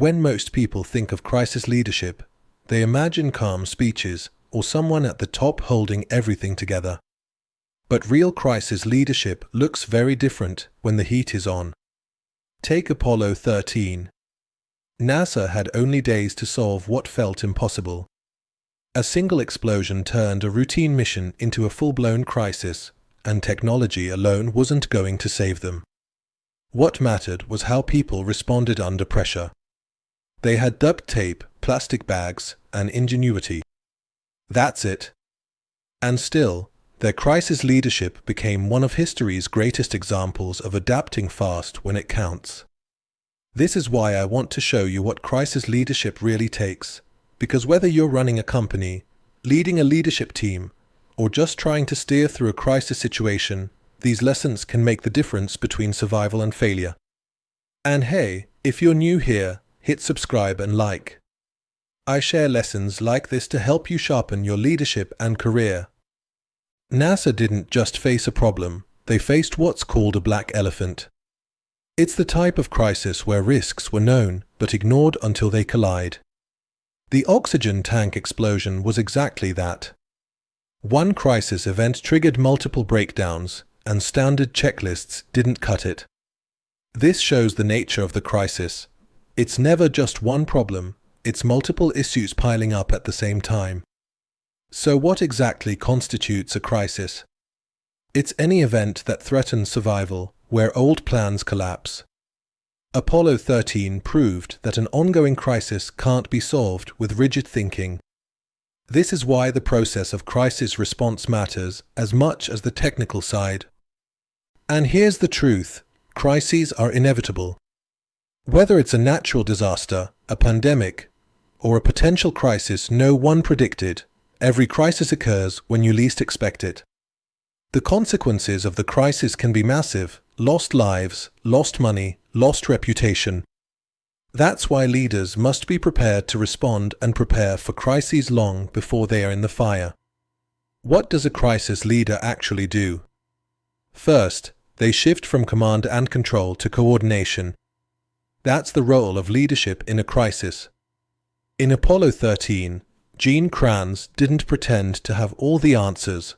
When most people think of crisis leadership, they imagine calm speeches or someone at the top holding everything together. But real crisis leadership looks very different when the heat is on. Take Apollo 13. NASA had only days to solve what felt impossible. A single explosion turned a routine mission into a full-blown crisis, and technology alone wasn't going to save them. What mattered was how people responded under pressure. They had duct tape, plastic bags, and ingenuity. That's it. And still, their crisis leadership became one of history's greatest examples of adapting fast when it counts. This is why I want to show you what crisis leadership really takes, because whether you're running a company, leading a leadership team, or just trying to steer through a crisis situation, these lessons can make the difference between survival and failure. And hey, if you're new here, hit subscribe and like. I share lessons like this to help you sharpen your leadership and career. NASA didn't just face a problem, they faced what's called a black elephant. It's the type of crisis where risks were known but ignored until they collide. The oxygen tank explosion was exactly that. One crisis event triggered multiple breakdowns, and standard checklists didn't cut it. This shows the nature of the crisis. It's never just one problem, it's multiple issues piling up at the same time. So what exactly constitutes a crisis? It's any event that threatens survival, where old plans collapse. Apollo 13 proved that an ongoing crisis can't be solved with rigid thinking. This is why the process of crisis response matters as much as the technical side. And here's the truth, crises are inevitable. Whether it's a natural disaster, a pandemic, or a potential crisis no one predicted, every crisis occurs when you least expect it. The consequences of the crisis can be massive: lost lives, lost money, lost reputation. That's why leaders must be prepared to respond and prepare for crises long before they are in the fire. What does a crisis leader actually do? First, they shift from command and control to coordination. That's the role of leadership in a crisis. In Apollo 13, Gene Kranz didn't pretend to have all the answers.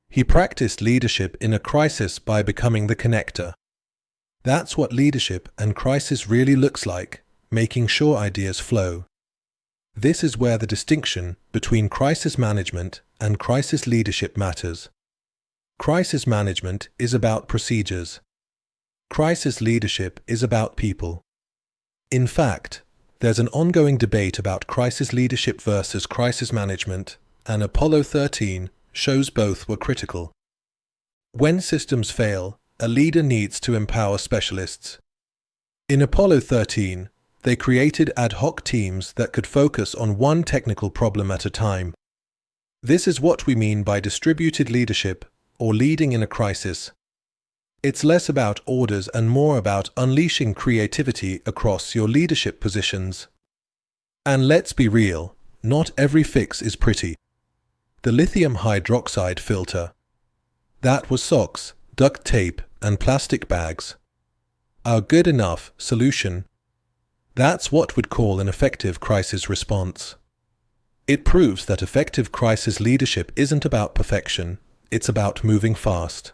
He practiced leadership in a crisis by becoming the connector. That's what leadership and crisis really looks like, making sure ideas flow. This is where the distinction between crisis management and crisis leadership matters. Crisis management is about procedures. Crisis leadership is about people. In fact, there's an ongoing debate about crisis leadership versus crisis management, and Apollo 13 shows both were critical. When systems fail, a leader needs to empower specialists. In Apollo 13, they created ad hoc teams that could focus on one technical problem at a time. This is what we mean by distributed leadership, or leading in a crisis. It's less about orders and more about unleashing creativity across your leadership positions. And let's be real, not every fix is pretty. The lithium hydroxide filter. That was socks, duct tape, and plastic bags. Our good enough solution. That's what we'd call an effective crisis response. It proves that effective crisis leadership isn't about perfection, it's about moving fast.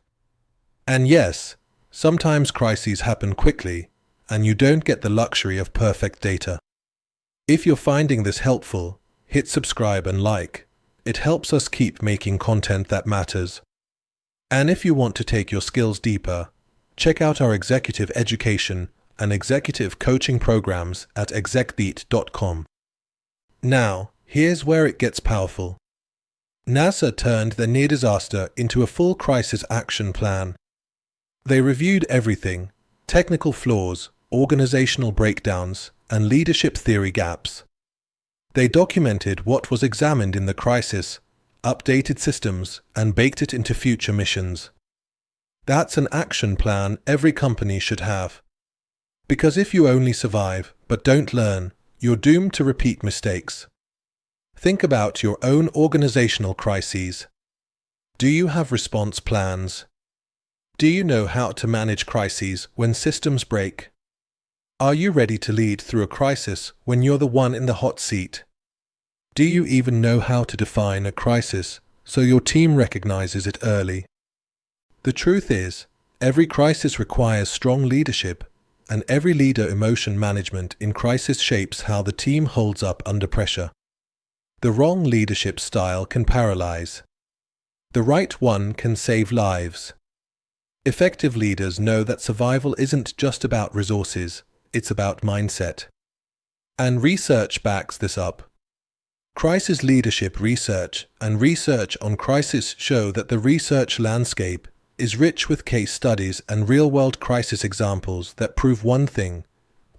And yes, sometimes crises happen quickly, and you don't get the luxury of perfect data. If you're finding this helpful, hit subscribe and like. It helps us keep making content that matters. And if you want to take your skills deeper, check out our executive education and executive coaching programs at execbeat.com. Now, here's where it gets powerful. NASA turned their near disaster into a full crisis action plan. They reviewed everything: technical flaws, organizational breakdowns, and leadership theory gaps. They documented what was examined in the crisis, updated systems, and baked it into future missions. That's an action plan every company should have. Because if you only survive but don't learn, you're doomed to repeat mistakes. Think about your own organizational crises. Do you have response plans? Do you know how to manage crises when systems break? Are you ready to lead through a crisis when you're the one in the hot seat? Do you even know how to define a crisis so your team recognizes it early? The truth is, every crisis requires strong leadership, and every leader emotion management in crisis shapes how the team holds up under pressure. The wrong leadership style can paralyze. The right one can save lives. Effective leaders know that survival isn't just about resources, it's about mindset. And research backs this up. Crisis leadership research and research on crisis show that the research landscape is rich with case studies and real-world crisis examples that prove one thing: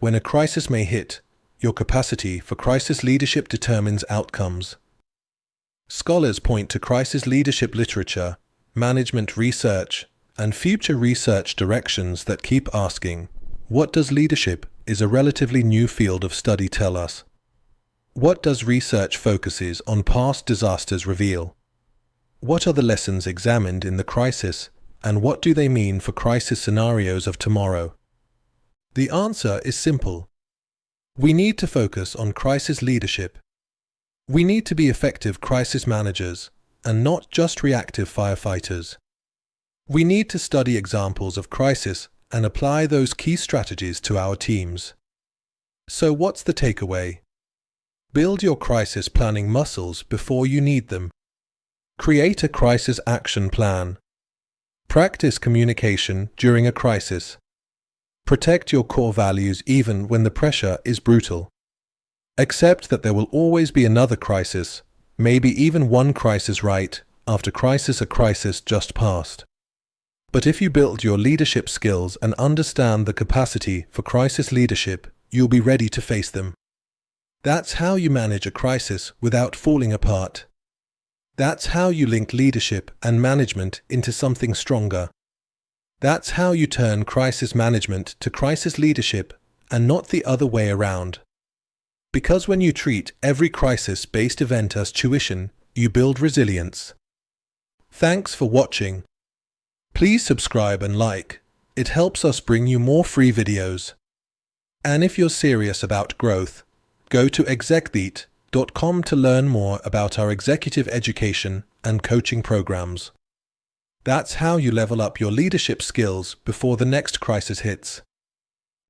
when a crisis may hit, your capacity for crisis leadership determines outcomes. Scholars point to crisis leadership literature, management research, and future research directions that keep asking, what does leadership is a relatively new field of study tell us? What does research focuses on past disasters reveal? What are the lessons examined in the crisis, and what do they mean for crisis scenarios of tomorrow? The answer is simple. We need to focus on crisis leadership. We need to be effective crisis managers and not just reactive firefighters. We need to study examples of crisis and apply those key strategies to our teams. So what's the takeaway? Build your crisis planning muscles before you need them. Create a crisis action plan. Practice communication during a crisis. Protect your core values even when the pressure is brutal. Accept that there will always be another crisis, maybe even one crisis right after a crisis just passed. But if you build your leadership skills and understand the capacity for crisis leadership, you'll be ready to face them. That's how you manage a crisis without falling apart. That's how you link leadership and management into something stronger. That's how you turn crisis management to crisis leadership and not the other way around. Because when you treat every crisis-based event as tuition, you build resilience. Thanks for watching. Please subscribe and like. It helps us bring you more free videos. And if you're serious about growth, go to execbeat.com to learn more about our executive education and coaching programs. That's how you level up your leadership skills before the next crisis hits.